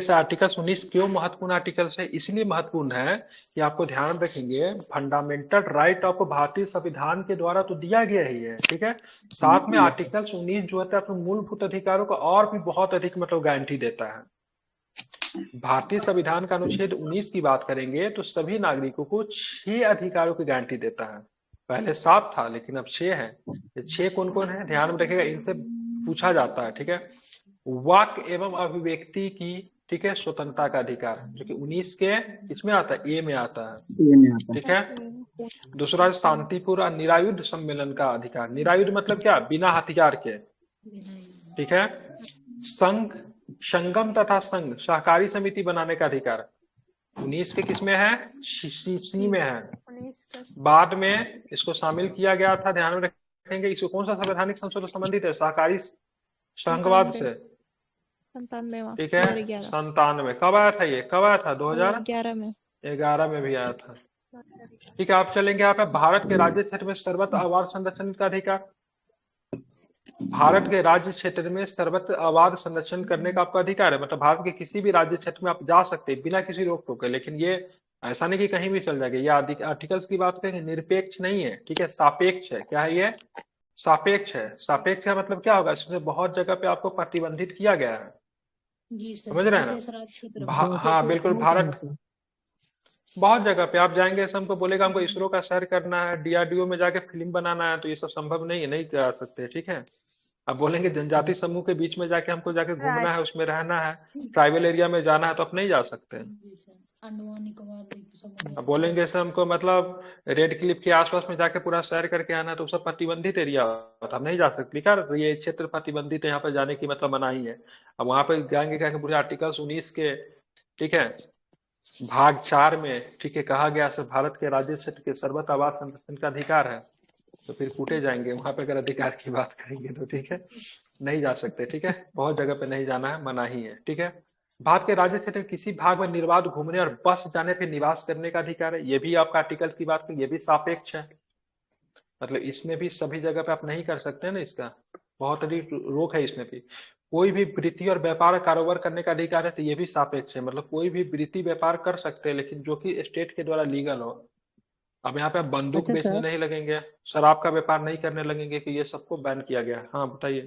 से आर्टिकल 19 क्यों महत्वपूर्ण आर्टिकल्स है? इसलिए महत्वपूर्ण है कि आपको ध्यान रखेंगे, फंडामेंटल राइट आपको भारतीय संविधान के द्वारा तो दिया गया ही है, ठीक है। साथ में आर्टिकल 19 जो है अपने मूलभूत अधिकारों को और भी बहुत अधिक मतलब गारंटी देता है। भारतीय संविधान का अनुच्छेद 19 की बात करेंगे तो सभी नागरिकों को 6 अधिकारों की गारंटी देता है। पहले 7 था लेकिन अब 6 है। ये 6 कौन कौन है ध्यान में रखिएगा, इनसे पूछा जाता है, ठीक है। वाक एवं अभिव्यक्ति की, ठीक है, स्वतंत्रता का अधिकार, जो कि 19 के इसमें आता है, ए में आता है, ये नहीं आता। ठीक है। दूसरा शांतिपूर्ण और निरायुध सम्मेलन का अधिकार, निरायुध मतलब क्या, बिना हथियार के, ठीक है। संघ, संगम तथा संघ सहकारी समिति बनाने का अधिकार 19 के किसमें है, सी में है। बाद में इसको शामिल किया गया था, ध्यान में रखेंगे। इसको कौन सा संवैधानिक संशोधन संबंधित है, सहकारी संघवाद से, 97वां, ठीक है। 2011 97 कब आया था, ये कब आया था, 2011 में। 2011 में भी आया था, ठीक है। आप चलेंगे यहाँ पे भारत के राज्य क्षेत्र में सर्वत्र आवास संरक्षण का अधिकार। भारत के राज्य क्षेत्र में सर्वत्र आवास संरक्षण करने का आपका अधिकार है, मतलब भारत के किसी भी राज्य क्षेत्र में आप जा सकते हैं बिना किसी रोक टोक के। लेकिन ये ऐसा नहीं कि कहीं भी चल जाएगा। ये आर्टिकल्स की बात करें, निरपेक्ष नहीं है, ठीक है, सापेक्ष है। क्या है ये, सापेक्ष है। सापेक्ष का मतलब क्या होगा, इसमें बहुत जगह पे आपको प्रतिबंधित किया गया है, जी सर, समझ रहे हैं विशेष राज्य क्षेत्र ना। में। हाँ बिल्कुल, भारत बहुत जगह पे आप जाएंगे, ऐसा हमको बोलेगा हमको इसरो का सैर करना है, डीआरडीओ में जाके फिल्म बनाना है, तो ये सब संभव नहीं है, नहीं कर सकते, ठीक है। अब बोलेंगे जनजाति समूह के बीच में जाके हमको जाके घूमना है, उसमें रहना है, ट्राइबल एरिया में जाना है, तो आप नहीं जा सकते हैं। जी सर, अंडमान निकोबार द्वीप समूह अब में। बोलेंगे सर हमको मतलब रेड क्लिफ के आसपास में जाके पूरा सैर करके आना है, तो सब प्रतिबंधित एरिया होता, हम नहीं जा सकते, लिखा है, तो ये क्षेत्र प्रतिबंधित है, यहाँ पर जाने की मतलब मनाही है। अब वहां पे जाएंगे क्या, पूरे आर्टिकल 19 के, ठीक है, भाग 4 में, ठीक है, कहा गया से भारत के राज्य क्षेत्र के सर्वत्र आवास संरक्षण का अधिकार है, तो फिर कूटे जाएंगे वहां पे अगर अधिकार की बात करेंगे तो, ठीक है, नहीं जा सकते, ठीक है। बहुत जगह पे नहीं जाना है, मनाही है, ठीक है। भारत के राज्य क्षेत्र में किसी भाग में निर्बाध घूमने और बस जाने पर निवास करने का अधिकार है, ये भी आपका आर्टिकल की बात करें, ये भी सापेक्ष है, मतलब इसमें भी सभी जगह पे आप नहीं कर सकते ना, इसका बहुत अधिक रोक है इसमें भी। कोई भी वृत्ति और व्यापार कारोबार करने का अधिकार है, तो ये भी सापेक्ष है, मतलब कोई भी वृत्ति व्यापार कर सकते हैं, लेकिन जो कि स्टेट के द्वारा लीगल हो। अब यहाँ पे आप बंदूक अच्छा बेचने सर, नहीं लगेंगे, शराब का व्यापार नहीं करने लगेंगे, कि ये सबको बैन किया गया है। हाँ बताइए।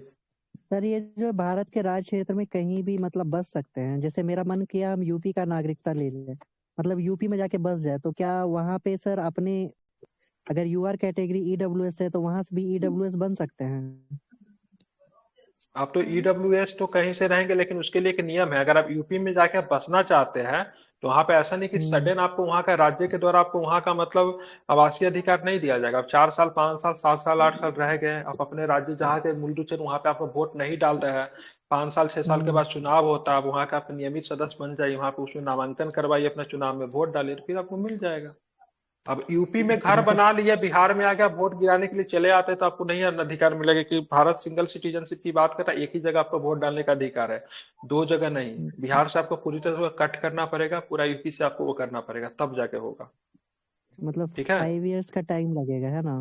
सर ये जो भारत के राज्य क्षेत्र में कहीं भी मतलब बस सकते हैं, जैसे मेरा मन किया हम यूपी का नागरिकता ले लें, मतलब यूपी में जाके बस जाए, तो क्या वहाँ पे सर अपने अगर यूआर कैटेगरी ईडब्ल्यूएस है तो वहां से भी ईडब्ल्यूएस बन सकते हैं? आप तो ईडब्ल्यूएस तो कहीं से रहेंगे, लेकिन उसके लिए एक नियम है, अगर आप यूपी में जाके आप बसना चाहते हैं तो वहां पे ऐसा नहीं कि हम्म। सडन आपको वहां का राज्य के द्वारा आपको वहां का मतलब आवासीय अधिकार नहीं दिया जाएगा। आप 4 साल 5 साल 7 साल 8 साल रह गए, आप अपने राज्य जहाँ के मूल रूप से वहां पे आपको वोट नहीं डाल रहे हैं, 5 साल 6 साल के बाद चुनाव होता है, आप वहां का आप नियमित सदस्य बन जाइए, वहां पे उसमें नामांकन करवाइए, अपना चुनाव में वोट डालिए, तो फिर आपको मिल जाएगा। अब यूपी में घर मतलब बना लिया, बिहार में आ गया, वोट गिराने के लिए चले आते तो आपको नहीं अधिकार मिलेगा, कि भारत सिंगल सिटीजनशिप की बात करता है, एक ही जगह आपको वोट डालने का अधिकार है, 2 जगह नहीं। बिहार से आपको पूरी तरह से कट करना पड़ेगा, पूरा यूपी से आपको वो करना पड़ेगा, तब जाके होगा, मतलब ठीक है। 5 इयर्स का टाइम लगेगा, है ना?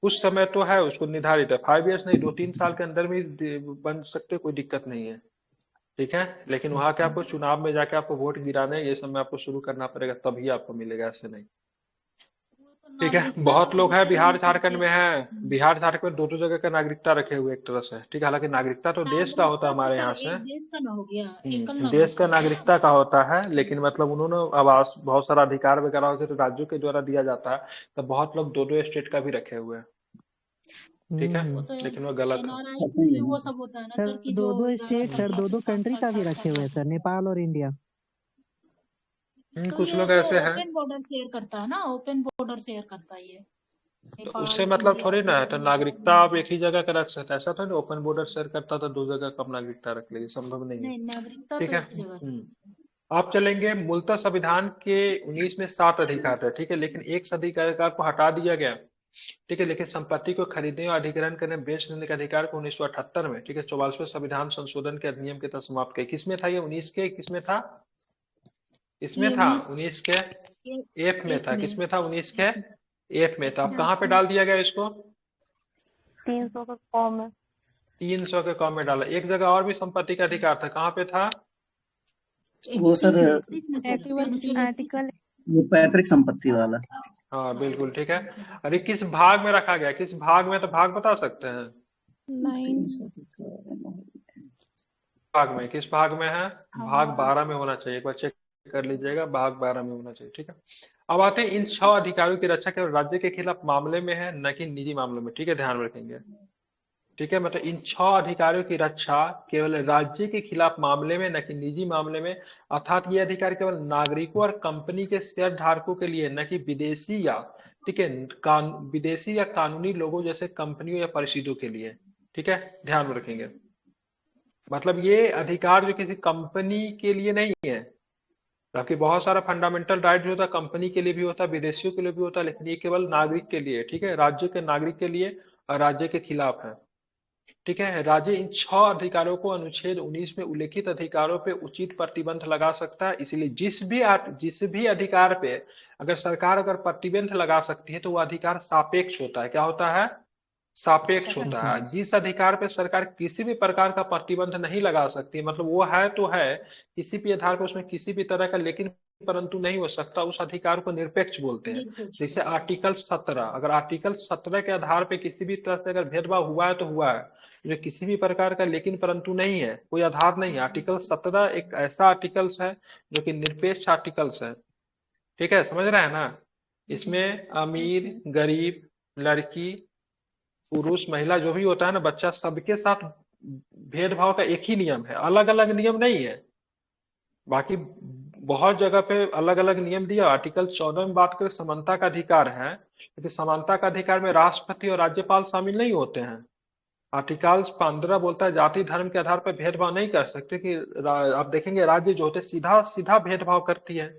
उस समय तो है, उसको निर्धारित है, 5 इयर्स नहीं, 2-3 साल के अंदर भी बन सकते, कोई दिक्कत नहीं है, ठीक है। लेकिन वहां के आपको चुनाव में जाके आपको वोट गिराने ये सब में आपको शुरू करना पड़ेगा, तभी आपको मिलेगा, ऐसे नहीं, वो तो ठीक है। नागरिकता तो बहुत लोग हैं दूसरे बिहार देशों झारखंड की में है। है, बिहार झारखंड में 2-2 जगह का नागरिकता रखे हुए एक तरह से, ठीक है। हालांकि नागरिकता तो देश का होता नागरिकता है तो हमारे सर यहाँ से, एक देश का ना हो गया, एकल देश का नागरिकता हो गया ना। नागरिकता का होता है, लेकिन मतलब उन्होंने आवास बहुत सारा अधिकार वगैरह होते तो राज्यों के द्वारा दिया जाता है, तो बहुत लोग 2-2 स्टेट का भी रखे हुए हैं, ठीक है, वो हम्म। तो लेकिन वो गलत है। एनआरआई में वो सब होता है ना सर सर, की जो दो दो 11 स्टेट, साल सर का दो दो 7 कंट्री साल का भी 8 रखे साल हुए का हैं था। सर, नेपाल और इंडिया। तो कुछ ये लोग तो ऐसे हैं, ओपन बॉर्डर शेयर करता है ना, ओपन बॉर्डर शेयर करता है ये, तो उससे नेपाल मतलब इंडिया थोड़ी ना है, तो नेपाल नागरिकता आप इंडिया। एक ही जगह का रख सकते हैं, ऐसा थोड़ी ना ओपन बॉर्डर शेयर करता तो 2 जगह का नागरिकता रख लेगी, संभव नहीं है, नहीं, नागरिकता ठीक तो है। एक जगह। आप चलेंगे मूलतः संविधान के 19 में 7 अधिकार थे, ठीक है, लेकिन एक अधिकार को हटा दिया गया, ठीक है। लेकिन संपत्ति को खरीदने और अधिग्रहण करने बेच देने के अधिकार को 1978 में, ठीक है, 44वें संविधान संशोधन के अधिनियम के तहत समाप्त किया। किसमें था ये, 19 के किसमें था, इसमें ये था 19 19 के एफ में एक था, में। किसमें था, 19 के एफ में था। अब हाँ, कहाँ पे डाल दिया गया इसको, 300 का कॉम है। 300 के कॉम में डाला। एक जगह और भी संपत्ति का अधिकार था, कहाँ पे था, वो सर 31 में सर 331 आर्टिकल वो पैतृक संपत्ति वाला। हाँ बिल्कुल ठीक है। अरे किस भाग में रखा गया, किस भाग में, तो भाग बता सकते हैं? 9 भाग में, किस भाग में है? भाग 12 में होना चाहिए, एक बार चेक कर लीजिएगा, भाग 12 में होना चाहिए, ठीक है। अब आते हैं इन 6 अधिकारों की रक्षा केवल राज्य के खिलाफ मामले में है, न कि निजी मामलों में, ठीक है, ध्यान रखेंगे, ठीक है। मतलब इन 6 अधिकारों की रक्षा केवल राज्य के खिलाफ मामले में, न कि निजी मामले में, अर्थात ये अधिकार केवल नागरिकों और कंपनी के शेयर धारकों के लिए, न कि विदेशी या, ठीक है, विदेशी या कानूनी लोगों जैसे कंपनियों या परिषदों के लिए, ठीक है, ध्यान में रखेंगे। मतलब ये अधिकार जो किसी कंपनी के लिए नहीं है, ताकि बहुत सारा फंडामेंटल राइट जो होता है कंपनी के लिए भी होता है, विदेशियों के लिए भी होता है, लेकिन ये केवल नागरिक के लिए, ठीक है, राज्य के नागरिक के लिए और राज्य के खिलाफ है, ठीक है। राज्य इन 6 अधिकारों को अनुच्छेद 19 में उल्लेखित अधिकारों पे उचित प्रतिबंध लगा सकता है। इसलिए जिस भी अधिकार पे अगर सरकार अगर प्रतिबंध लगा सकती है तो वो अधिकार सापेक्ष होता है। क्या होता है? सापेक्ष होता है। जिस अधिकार पे सरकार किसी भी प्रकार का प्रतिबंध नहीं लगा सकती, मतलब वो है तो है, किसी भी आधार पर उसमें किसी भी तरह का लेकिन परंतु नहीं हो सकता, उस अधिकार को निरपेक्ष बोलते हैं। जैसे आर्टिकल 17, अगर आर्टिकल 17 के आधार पे किसी भी तरह से अगर भेदभाव हुआ है तो हुआ है, जो किसी भी प्रकार का लेकिन परंतु नहीं है, कोई आधार नहीं है। आर्टिकल 17 एक ऐसा आर्टिकल्स है जो कि निरपेक्ष आर्टिकल्स है, ठीक है, समझ रहे हैं ना। इसमें अमीर गरीब लड़की पुरुष महिला जो भी होता है ना, बच्चा, सबके साथ भेदभाव का एक ही नियम है, अलग अलग नियम नहीं है। बाकी बहुत जगह पे अलग अलग नियम दिया। आर्टिकल 14 में बात करें समानता का अधिकार है, क्योंकि समानता का अधिकार में राष्ट्रपति और राज्यपाल शामिल नहीं होते हैं। आर्टिकल 15 बोलता है जाति धर्म के आधार पर भेदभाव नहीं कर सकते, कि आप देखेंगे राज्य जो होते सीधा सीधा भेदभाव करती है।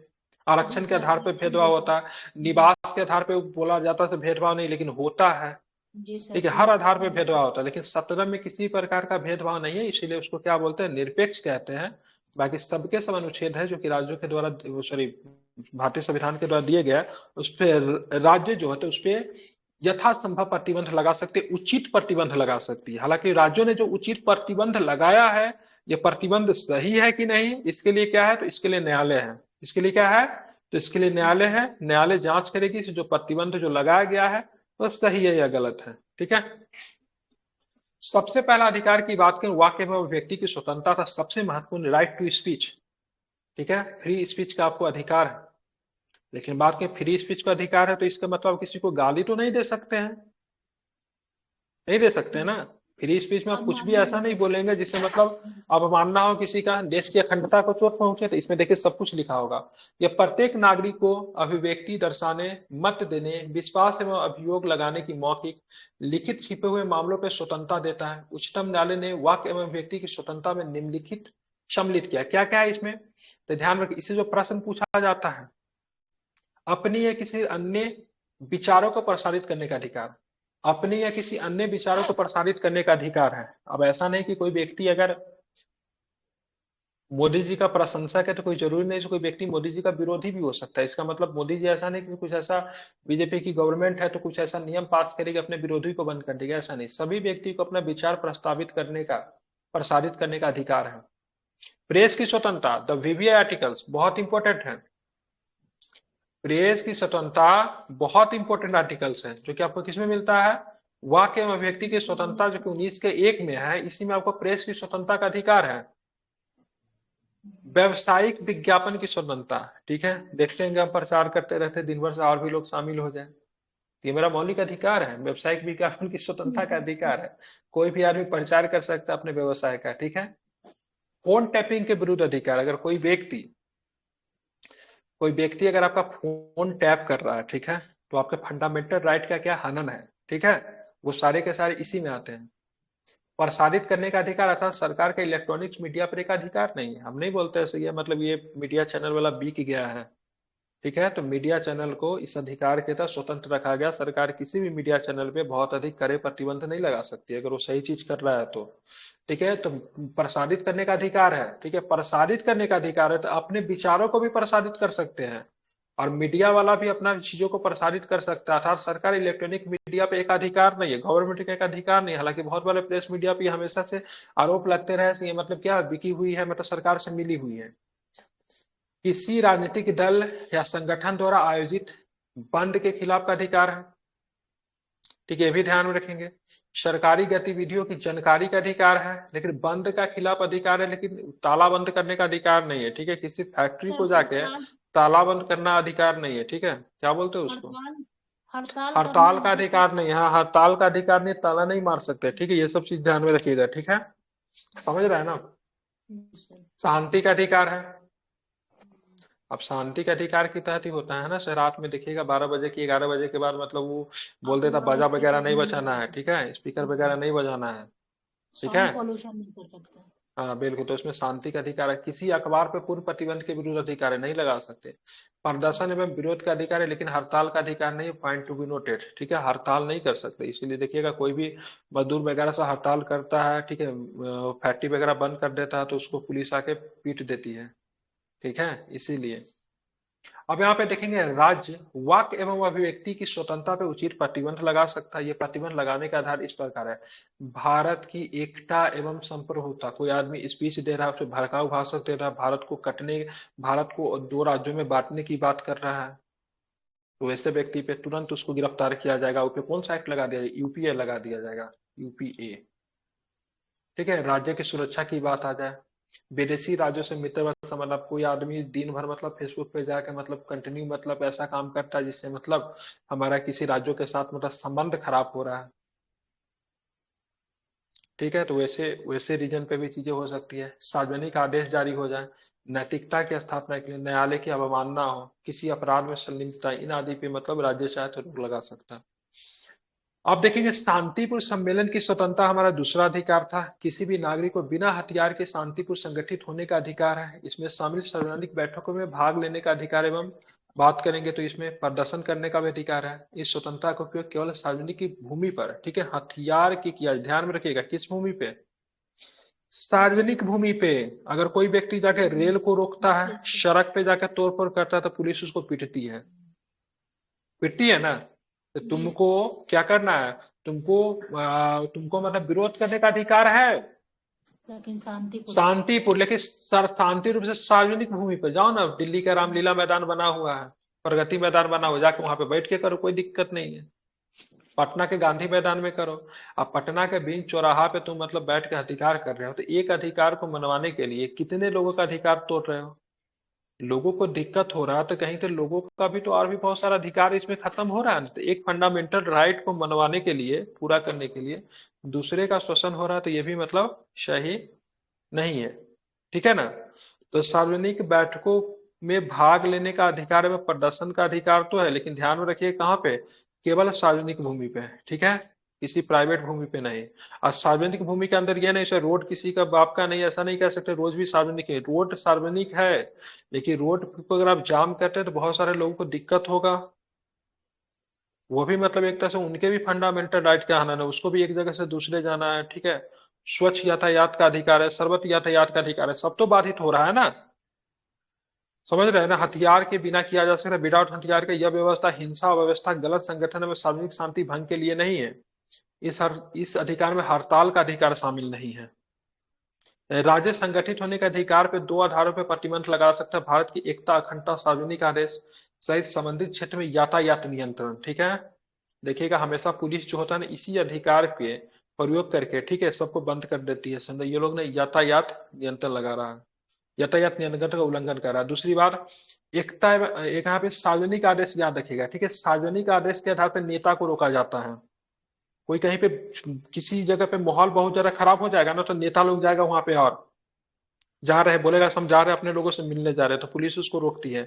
आरक्षण के आधार पर भेदभाव होता है, निवास के आधार पर बोला जाता है भेदभाव नहीं, लेकिन होता है, ठीक है, हर आधार पर भेदभाव होता है। लेकिन 17 में किसी प्रकार का भेदभाव नहीं है, इसीलिए उसको क्या बोलते हैं? निरपेक्ष कहते हैं। बाकी सबके सब अनुच्छेद है जो कि राज्यों के द्वारा, सॉरी, भारतीय संविधान के द्वारा दिए गए, उस पर राज्य जो होते हैं उस पर यथासंभव प्रतिबंध लगा सकते, उचित प्रतिबंध लगा सकती है। हालांकि राज्यों ने जो उचित प्रतिबंध लगाया है, ये प्रतिबंध सही है कि नहीं, इसके लिए क्या है? तो इसके लिए न्यायालय है। इसके लिए क्या है? तो इसके लिए न्यायालय है। न्यायालय जांच करेगी जो प्रतिबंध जो लगाया गया है वो सही है या गलत है, ठीक है। सबसे पहला अधिकार की बात करें, वाक्य एवं व्यक्ति की स्वतंत्रता था सबसे महत्वपूर्ण, राइट टू स्पीच, ठीक है, फ्री स्पीच का आपको अधिकार है। लेकिन बात करें फ्री स्पीच का अधिकार है तो इसका मतलब किसी को गाली तो नहीं दे सकते हैं, नहीं दे सकते हैं ना। फ्री स्पीच में आप कुछ भी ऐसा नहीं बोलेंगे जिससे मतलब अवमानना हो किसी का, देश की अखंडता को चोट पहुंचे। तो इसमें देखिए सब कुछ लिखा होगा। यह प्रत्येक नागरिक को अभिव्यक्ति दर्शाने, मत देने, विश्वास एवं अभियोग लगाने की मौखिक, लिखित, छिपे हुए मामलों पर स्वतंत्रता देता है। उच्चतम न्यायालय ने वाक्य एवं व्यक्ति की स्वतंत्रता में निम्नलिखित सम्मिलित किया। क्या क्या है इसमें? तो ध्यान रखिए, इससे जो प्रश्न पूछा जाता है, अपनी या किसी अन्य विचारों को प्रसारित करने का अधिकार, अपने या किसी अन्य विचारों को प्रसारित करने का अधिकार है। अब ऐसा नहीं कि कोई व्यक्ति अगर मोदी जी का प्रशंसक है तो कोई जरूरी नहीं कोई व्यक्ति मोदी जी का विरोधी भी हो सकता है। इसका मतलब मोदी जी ऐसा नहीं कि कुछ ऐसा, बीजेपी की गवर्नमेंट है तो कुछ ऐसा नियम पास करेगी अपने विरोधी को बंद कर देगा, ऐसा नहीं। सभी व्यक्ति को अपना विचार प्रस्तावित करने का, प्रसारित करने का अधिकार है। प्रेस की स्वतंत्रता, द वीवीआई आर्टिकल्स बहुत इंपॉर्टेंट है। प्रेस की स्वतंत्रता बहुत इंपॉर्टेंट आर्टिकल्स है, जो कि आपको किसमें मिलता है? वाक्य एवं अभिव्यक्ति की स्वतंत्रता, जो कि 19 के 1 में है। इसी में आपको प्रेस की स्वतंत्रता का अधिकार है। व्यवसायिक विज्ञापन की स्वतंत्रता, ठीक है, देखते हैं हम प्रचार करते रहते दिन भर से और भी लोग शामिल हो जाए, ये मेरा मौलिक अधिकार है। व्यवसायिक विज्ञापन की स्वतंत्रता का अधिकार है, कोई भी आदमी प्रचार कर सकता है अपने व्यवसाय का, ठीक है। फोन टैपिंग के विरुद्ध अधिकार, अगर कोई व्यक्ति अगर आपका फोन टैप कर रहा है, ठीक है, तो आपके फंडामेंटल राइट का क्या हनन है, ठीक है, वो सारे के सारे इसी में आते हैं। प्रसारित करने का अधिकार, अर्थात सरकार का इलेक्ट्रॉनिक्स मीडिया पर एक अधिकार नहीं है। हम नहीं बोलते ऐसे, ये मतलब ये मीडिया चैनल वाला बिक गया है, ठीक है। तो मीडिया चैनल को इस अधिकार के तहत स्वतंत्र रखा गया। सरकार किसी भी मीडिया चैनल पे बहुत अधिक कड़े प्रतिबंध नहीं लगा सकती अगर वो सही चीज कर रहा है तो, ठीक है। तो प्रसारित करने का अधिकार है, ठीक है, प्रसारित करने का अधिकार है, तो अपने विचारों को भी प्रसारित कर सकते हैं और मीडिया वाला भी अपना चीजों को प्रसारित कर सकता है। अर्थात सरकार इलेक्ट्रॉनिक मीडिया पे एक अधिकार नहीं है, गवर्नमेंट का एक अधिकार नहीं है। हालांकि बहुत बड़े प्रेस मीडिया पे हमेशा से आरोप लगते रहे ये मतलब क्या बिकी हुई है, मतलब सरकार से मिली हुई है। किसी राजनीतिक दल या संगठन द्वारा आयोजित बंद के खिलाफ का अधिकार है। ठीक है, ये भी ध्यान में रखेंगे। सरकारी गतिविधियों की जानकारी का अधिकार है, लेकिन बंद का खिलाफ अधिकार है, लेकिन ताला बंद करने का अधिकार नहीं है। ठीक है, किसी फैक्ट्री सर को जाके हड़ताल ताला बंद करना अधिकार नहीं है। ठीक है, क्या बोलते हैं उसको, हड़ताल हड़ताल हड़ताल करना का अधिकार नहीं है। हाँ, हड़ताल का अधिकार नहीं, ताला नहीं मार सकते। ठीक है, ये सब चीज ध्यान में रखिएगा। ठीक है, समझ रहे हैं ना। सर। शांति का अधिकार है। अब शांति के अधिकार के तहत ही होता है ना। सर रात में देखिएगा 12 बजे की 11 बजे के बाद मतलब वो बोल देता अपना बाजा वगैरह स्पीकर नहीं नहीं बजाना है। बजाना, ठीक है, स्पीकर वगैरह नहीं बजाना है। ठीक है, साउंड पॉल्यूशन नहीं कर सकते। हाँ बिल्कुल। तो इसमें शांति का अधिकार है। किसी अखबार पर पूर्ण प्रतिबंध के विरुद्ध अधिकार है, नहीं लगा सकते। प्रदर्शन एवं विरोध का अधिकार है, लेकिन हड़ताल का अधिकार नहीं है। Point to be noted. ठीक है, हड़ताल नहीं कर सकते। इसीलिए देखिएगा कोई भी मजदूर वगैरह से हड़ताल करता है, ठीक है, फैक्ट्री वगैरह बंद कर देता है, तो उसको पुलिस आके पीट देती है। ठीक है, इसीलिए अब यहाँ पे देखेंगे, राज्य वाक एवं अभिव्यक्ति की स्वतंत्रता पे उचित प्रतिबंध लगा सकता है। ये प्रतिबंध लगाने का आधार इस प्रकार है, भारत की एकता एवं संप्रभुता। कोई आदमी स्पीच दे रहा है, उसे भड़काऊ भाषण दे रहा है, भारत को दो राज्यों में बांटने की बात कर रहा है, तो ऐसे व्यक्ति पे तुरंत उसको गिरफ्तार किया जाएगा। उस पे कौन सा एक्ट लगा दिया जाएगा, यूपीए लगा दिया जाएगा, यूपीए। ठीक है, राज्य की सुरक्षा की बात आ जाए, विदेशी राज्यों से मित्रवत संबंध। अब कोई आदमी दिन भर मतलब फेसबुक पे जाके मतलब कंटिन्यू मतलब ऐसा काम करता है जिससे मतलब हमारा किसी राज्यों के साथ मतलब संबंध खराब हो रहा है। ठीक है, तो वैसे वैसे रीजन पे भी चीजें हो सकती है। सार्वजनिक आदेश जारी हो जाए, नैतिकता की स्थापना के लिए, न्यायालय की अवमानना हो, किसी अपराध में संलिप्तता, इन आदि पे मतलब राज्य चाहे तो रोक लगा सकता है। आप देखेंगे, शांतिपूर्ण सम्मेलन की स्वतंत्रता हमारा दूसरा अधिकार था। किसी भी नागरिक को बिना हथियार के शांतिपूर्ण संगठित होने का अधिकार है। इसमें शामिल सार्वजनिक बैठकों में भाग लेने का अधिकार एवं बात करेंगे तो इसमें प्रदर्शन करने का भी अधिकार है। इस स्वतंत्रता का उपयोग केवल सार्वजनिक की भूमि पर, ठीक है, हथियार की किया। ध्यान में रखिएगा, किस भूमि पे, सार्वजनिक भूमि पे। अगर कोई व्यक्ति जाके रेल को रोकता है, सड़क पे जाके तोड़फोड़ करता है, तो पुलिस उसको पीटती है, पिटती है ना। तो जी तुमको क्या करना है, तुमको मतलब विरोध करने का अधिकार है, लेकिन शांतिपूर्वक। शांतिपूर्ण, लेकिन शांति रूप से सार्वजनिक भूमि पर जाओ ना। दिल्ली का रामलीला मैदान बना हुआ है, प्रगति मैदान बना हुआ, जाके वहां पे बैठ के करो, कोई दिक्कत नहीं है। पटना के गांधी मैदान में करो। अब पटना के बीच चौराहा पे तुम मतलब बैठ के अधिकार कर रहे हो, तो एक अधिकार को मनवाने के लिए कितने लोगों का अधिकार तोड़ रहे हो। लोगों को दिक्कत हो रहा है तो कहीं तो लोगों का भी तो और भी बहुत सारा अधिकार इसमें खत्म हो रहा है। तो एक फंडामेंटल राइट को मनवाने के लिए, पूरा करने के लिए दूसरे का शोषण हो रहा है, तो ये भी मतलब सही नहीं है। ठीक है ना। तो सार्वजनिक बैठकों में भाग लेने का अधिकार एवं प्रदर्शन का अधिकार तो है, लेकिन ध्यान में रखिए कहाँ पे, केवल सार्वजनिक भूमि पे। ठीक है, किसी प्राइवेट भूमि पे नहीं। और सार्वजनिक भूमि के अंदर ये नहीं, सर रोड किसी का बाप का नहीं, ऐसा नहीं कह सकते। रोड भी सार्वजनिक है, रोड सार्वजनिक है, लेकिन रोड को अगर आप जाम करते हैं तो बहुत सारे लोगों को दिक्कत होगा। वो भी मतलब एक तरह से उनके भी फंडामेंटल राइट का हनन है, उसको भी एक जगह से दूसरे जाना है। ठीक है, स्वच्छ यातायात का अधिकार है, सर्वत्र यातायात का अधिकार है, सब तो बाधित हो रहा है ना। समझ रहे हैं ना, हथियार के बिना किया जा सकता, विदाउट हथियार का यह व्यवस्था हिंसा व्यवस्था गलत संगठन में सार्वजनिक शांति भंग के लिए नहीं है। इस अधिकार में हड़ताल का अधिकार शामिल नहीं है। राज्य संगठित होने के अधिकार पे दो आधारों पे प्रतिबंध लगा सकता है, भारत की एकता अखंडता, सार्वजनिक आदेश सहित संबंधित क्षेत्र में यातायात नियंत्रण। ठीक है, देखिएगा हमेशा पुलिस जो होता है ना, इसी अधिकार के प्रयोग करके, ठीक है, सबको बंद कर देती है। समझो ये लोग ने यातायात नियंत्रण लगा रहा है, यातायात नियंत्रण का उल्लंघन कर रहा है। दूसरी बात, एकता एक यहाँ पे सार्वजनिक आदेश याद रखिएगा। ठीक है, सार्वजनिक आदेश के आधार पर नेता को रोका जाता है। कोई कहीं पे किसी जगह पे माहौल बहुत ज्यादा खराब हो जाएगा ना, तो नेता लोग जाएगा वहां पे और जा रहे, बोलेगा हम जा रहे हैं अपने लोगों से मिलने जा रहे हैं, तो पुलिस उसको रोकती है,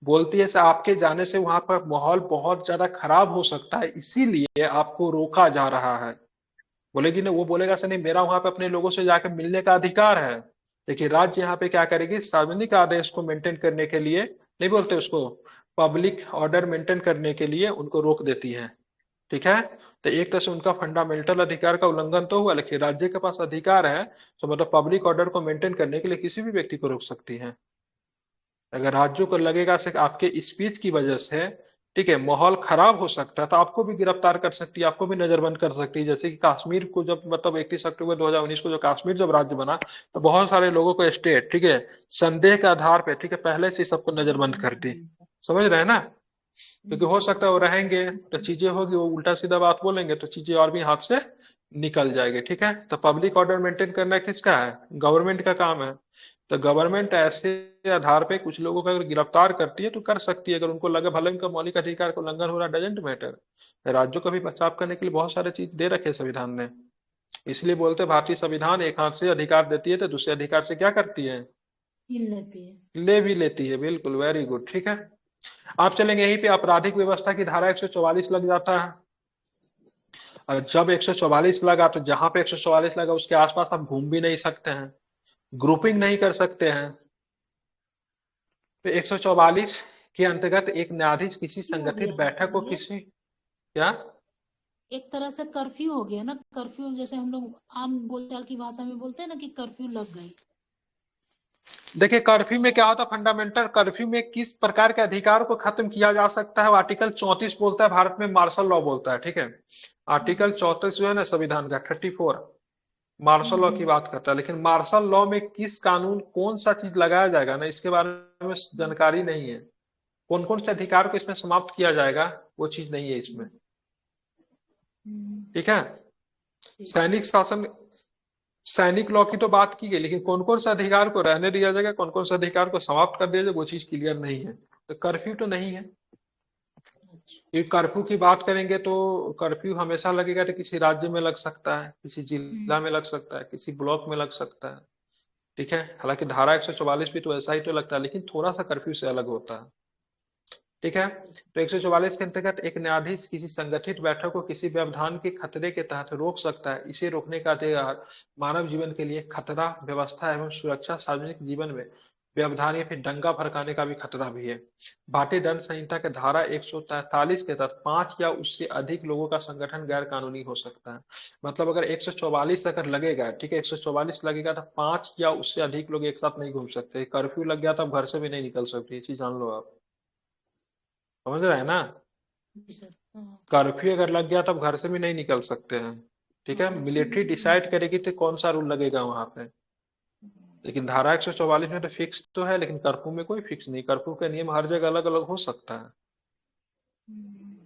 बोलती है आपके जाने से वहां पर माहौल बहुत ज्यादा खराब हो सकता है, इसीलिए आपको रोका जा रहा है। बोलेगी ना, वो बोलेगा सर नहीं, मेरा वहां पे अपने लोगों से जाकर मिलने का अधिकार है। देखिए राज्य यहाँ पे क्या करेगी, सार्वजनिक आदेश को मेंटेन करने के लिए, नहीं बोलते उसको, पब्लिक ऑर्डर मेंटेन करने के लिए उनको रोक देती है। ठीक है, तो एक तरह से उनका फंडामेंटल अधिकार का उल्लंघन तो हुआ, लेकिन राज्य के पास अधिकार है, तो मतलब पब्लिक ऑर्डर को मेंटेन करने के लिए किसी भी व्यक्ति को रोक सकती है। अगर राज्यों को लगेगा से आपके स्पीच की वजह से ठीक है, माहौल खराब हो सकता है तो आपको भी गिरफ्तार कर सकती है, आपको भी नजरबंद कर सकती है। जैसे कि कश्मीर को जब मतलब 31 अक्टूबर 2019 को जो कश्मीर जब राज्य बना तो बहुत सारे लोगों को स्टेट, ठीक है, संदेह के आधार पे, ठीक है, पहले से ही सबको नजरबंद कर दी। समझ रहे हैं ना? क्योंकि हो सकता है वो रहेंगे तो चीजें होगी, वो उल्टा सीधा बात बोलेंगे तो चीजें और भी हाथ से निकल जाएगी। ठीक है, तो पब्लिक ऑर्डर मेंटेन करना किसका है? गवर्नमेंट का काम है। तो गवर्नमेंट ऐसे आधार पे कुछ लोगों को अगर गिरफ्तार करती है तो कर सकती है, अगर उनको लगे भले उनका मौलिक अधिकार को उल्लंघन हो रहा, डजेंट मैटर। राज्यों को भी बचाव करने के लिए बहुत सारे चीज दे रखे हैं संविधान ने। इसलिए बोलते हैं भारतीय संविधान एक हाथ से अधिकार देती है तो दूसरे अधिकार से क्या करती है? हिल लेती है। ले भी लेती है। बिल्कुल, वेरी गुड। ठीक है, आप चलेंगे यहीं पे आपराधिक व्यवस्था की धारा 144 लग जाता है। और जब 144 लगा तो जहां पे 144 लगा उसके आसपास आप घूम भी नहीं सकते हैं, ग्रुपिंग नहीं कर सकते हैं। तो 144 के अंतर्गत एक न्यायाधीश किसी क्यों हो संगठित गया बैठक को ये? किसी क्या एक तरह से कर्फ्यू हो गया ना, कर्फ्यू जैसे हम लोग आम बोलचाल की भाषा में बोलते हैं ना कि कर्फ्यू लग गई। देखिए, कर्फ्यू में क्या होता है, फंडामेंटल कर्फ्यू में किस प्रकार के अधिकार को खत्म किया जा सकता है, वो आर्टिकल 34 बोलता है, भारत में मार्शल लॉ बोलता है। ठीक है, आर्टिकल 34 जो है ना संविधान का 34 मार्शल लॉ की हम्म। बात करता है। लेकिन मार्शल लॉ में किस कानून कौन सा चीज लगाया जाएगा ना, इसके बारे में जानकारी नहीं है। कौन कौन से अधिकार को इसमें समाप्त किया जाएगा वो चीज नहीं है इसमें। हम्म। ठीक है, ठीक है। सैनिक शासन, सैनिक लॉ की तो बात की गई, लेकिन कौन कौन से अधिकार को रहने दिया जाएगा, कौन कौन से अधिकार को समाप्त कर दिया जाएगा, वो चीज क्लियर नहीं है। तो कर्फ्यू तो नहीं है। अच्छा। ये कर्फ्यू की बात करेंगे तो कर्फ्यू हमेशा लगेगा तो किसी राज्य में लग सकता है, किसी जिला में लग सकता है, किसी ब्लॉक में लग सकता है। ठीक है, हालांकि धारा 144 भी तो ऐसा ही तो लगता है, लेकिन थोड़ा सा कर्फ्यू से अलग होता है। ठीक है, तो 144 के अंतर्गत एक न्यायाधीश किसी संगठित बैठक को किसी व्यवधान के खतरे के तहत रोक सकता है। इसे रोकने का अधिकार मानव जीवन के लिए खतरा, व्यवस्था एवं सुरक्षा, सार्वजनिक जीवन में व्यवधान या फिर दंगा भड़काने का भी खतरा भी है। भारतीय दंड संहिता के धारा 143 के तहत 5 या उससे अधिक लोगों का संगठन गैर कानूनी हो सकता है। मतलब अगर 144 अगर लगेगा, ठीक है, 144 लगेगा तो 5 या उससे अधिक लोग एक साथ नहीं घूम सकते। कर्फ्यू लग गया तो आप घर से भी नहीं निकल सकते, ये चीज जान लो आप। समझ रहे हैं ना? जी सर। हाँ। कर्फ्यू अगर लग गया तो आप घर से भी नहीं निकल सकते हैं। ठीक है, घर से भी मिलिट्री नहीं डिसाइड निकल करेगी तो कौन सा रूल लगेगा वहां पे। सकते। लेकिन धारा 144 में तो फिक्स तो है, लेकिन कर्फ्यू में कोई फिक्स नहीं। कर्फ्यू का नियम हर जगह अलग अलग हो सकता है।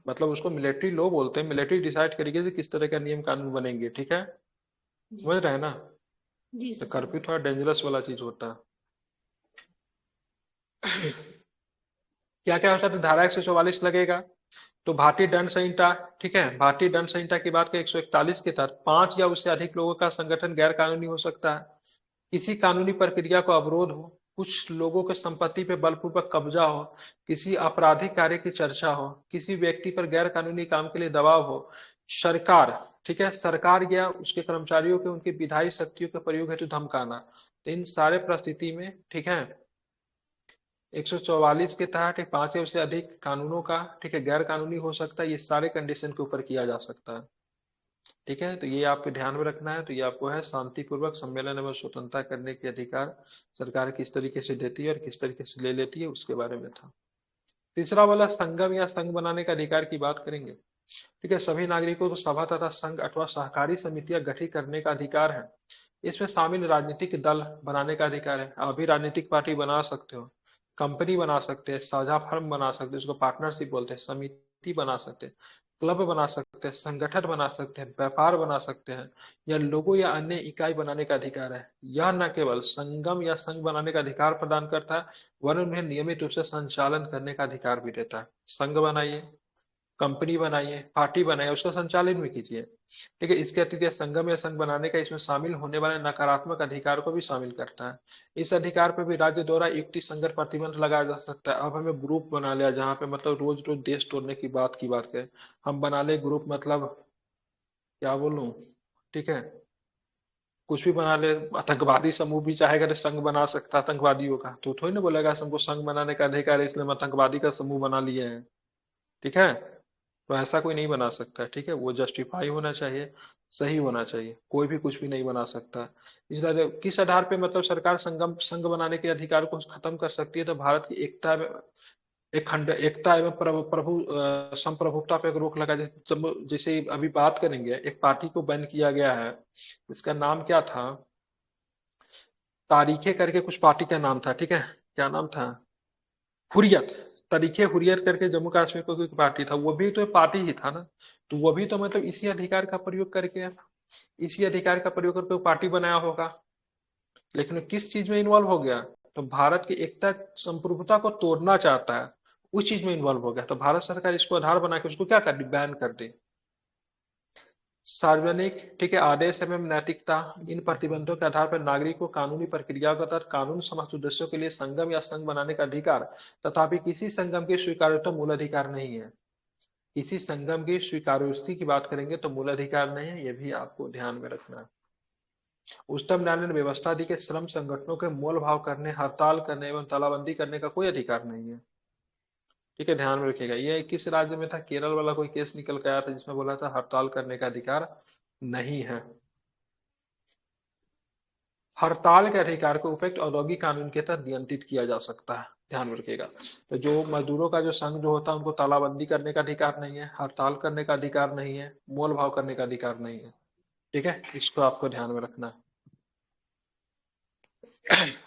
मतलब उसको मिलिट्री लॉ बोलते हैं, मिलिट्री डिसाइड करेगी कि किस तरह का नियम कानून बनेंगे। ठीक है, जी समझ सर। रहे हैं ना? जी तो सर कर्फ्यू समझ। थोड़ा डेंजरस वाला चीज होता है। क्या क्या होता है, तो धारा 144 लगेगा तो भारतीय दंड संहिता, ठीक है, भारतीय दंड संहिता की बात करें 141 के तहत 5 या उससे अधिक लोगों का संगठन गैर कानूनी हो सकता है। किसी कानूनी प्रक्रिया को अवरोध हो, कुछ लोगों के संपत्ति पे बलपूर्वक कब्जा हो, किसी आपराधिक कार्य की चर्चा हो, किसी व्यक्ति पर गैर कानूनी काम के लिए दबाव हो, सरकार, ठीक है, सरकार या उसके कर्मचारियों के उनकी विधायी शक्तियों के प्रयोग हेतु धमकाना। तो इन सारे परिस्थिति में, ठीक है, 144 के तहत 5 या उससे अधिक कानूनों का, ठीक है, गैर कानूनी हो सकता है। ये सारे कंडीशन के ऊपर किया जा सकता है। ठीक है, तो ये आपके ध्यान में रखना है। तो ये आपको है शांतिपूर्वक सम्मेलन एवं स्वतंत्रता करने के अधिकार सरकार किस तरीके से देती है और किस तरीके से ले लेती है, उसके बारे में था। तीसरा वाला संगम या संघ बनाने का अधिकार की बात करेंगे। ठीक है, सभी नागरिकों को सभा तथा संघ अथवा सहकारी समितियां गठित करने का अधिकार है। इसमें शामिल राजनीतिक दल बनाने का अधिकार है। आप भी राजनीतिक पार्टी बना सकते हो, कंपनी बना सकते हैं, साझा फर्म बना सकते हैं, उसको पार्टनरशिप बोलते हैं, समिति बना सकते हैं, क्लब बना सकते हैं, संगठन बना सकते हैं, व्यापार बना सकते हैं, या लोगों या अन्य इकाई बनाने का अधिकार है। यह न केवल संगम या संघ बनाने का अधिकार प्रदान करता है, वरन उन्हें नियमित रूप से संचालन करने का अधिकार भी देता है। संघ बनाइए, कंपनी बनाइए, पार्टी बनाइए, उसका संचालन भी कीजिए। ठीक है, इसके अतिरिक्त संगम या संघ बनाने का इसमें शामिल होने वाले नकारात्मक अधिकार को भी शामिल करता है। इस अधिकार पर भी राज्य द्वारा युक्ति संगत प्रतिबंध लगाया जा सकता है। अब हमें ग्रुप बना लिया जहाँ पे मतलब रोज रोज देश तोड़ने की बात करें, हम बना ले ग्रुप, मतलब क्या बोलूं, ठीक है, कुछ भी बना ले। आतंकवादी समूह भी चाहेगा तो संघ बना सकता है आतंकवादियों का, तो थोड़ी ना बोलेगा हमको संघ बनाने का अधिकार है इसलिए हम आतंकवादी का समूह बना लिए हैं। ठीक है, तो ऐसा कोई नहीं बना सकता। ठीक है, वो जस्टिफाई होना चाहिए, सही होना चाहिए, कोई भी कुछ भी नहीं बना सकता। इस तरह किस आधार पे मतलब सरकार संगम संघ बनाने के अधिकार को खत्म कर सकती है, तो भारत की एकता एक खंड एकता एवं प्रभु संप्रभुता पे एक रोक लगा, जैसे अभी बात करेंगे, एक पार्टी को बैन किया गया है, इसका नाम क्या था, तारीखे करके कुछ पार्टी का नाम था, ठीक है, क्या नाम था, हुरियत, तरीके हुरियत करके जम्मू कश्मीर को कोई पार्टी था, वो भी तो पार्टी ही था ना। तो वो भी तो मतलब इसी अधिकार का प्रयोग करके, इसी अधिकार का प्रयोग करके वो पार्टी बनाया होगा, लेकिन वो किस चीज में इन्वॉल्व हो गया, तो भारत की एकता संप्रभुता को तोड़ना चाहता है, उस चीज में इन्वॉल्व हो गया, तो भारत सरकार इसको आधार बना के उसको क्या कर दी, बैन कर दी। सार्वजनिक, ठीक है, आदेश एवं नैतिकता, इन प्रतिबंधों के आधार पर नागरिक को कानूनी प्रक्रिया के तहत कानून समस्त उद्देश्यों के लिए संगम या संघ बनाने का अधिकार, तथापि किसी संगम की स्वीकार्यता मूल अधिकार नहीं है। किसी संगम की स्वीकार्यता की बात करेंगे तो मूल अधिकार नहीं है, ये भी आपको ध्यान में रखना है। उच्चतम न्यायालय ने व्यवस्था दी कि श्रम संगठनों के मोल भाव करने, हड़ताल करने एवं तालाबंदी करने का कोई अधिकार नहीं है, ठीक है, ध्यान में रखिएगा। ये किस राज्य में था, केरल वाला कोई केस निकल के आया था जिसमें बोला था हड़ताल करने का अधिकार नहीं है। हड़ताल के अधिकार को उपयुक्त औद्योगिक कानून के तहत नियंत्रित किया जा सकता है, ध्यान में रखिएगा। तो जो मजदूरों का जो संघ जो होता है उनको तालाबंदी करने का अधिकार नहीं है, हड़ताल करने का अधिकार नहीं है, मोल भाव करने का अधिकार नहीं है, ठीक है, इसको आपको ध्यान में रखना है।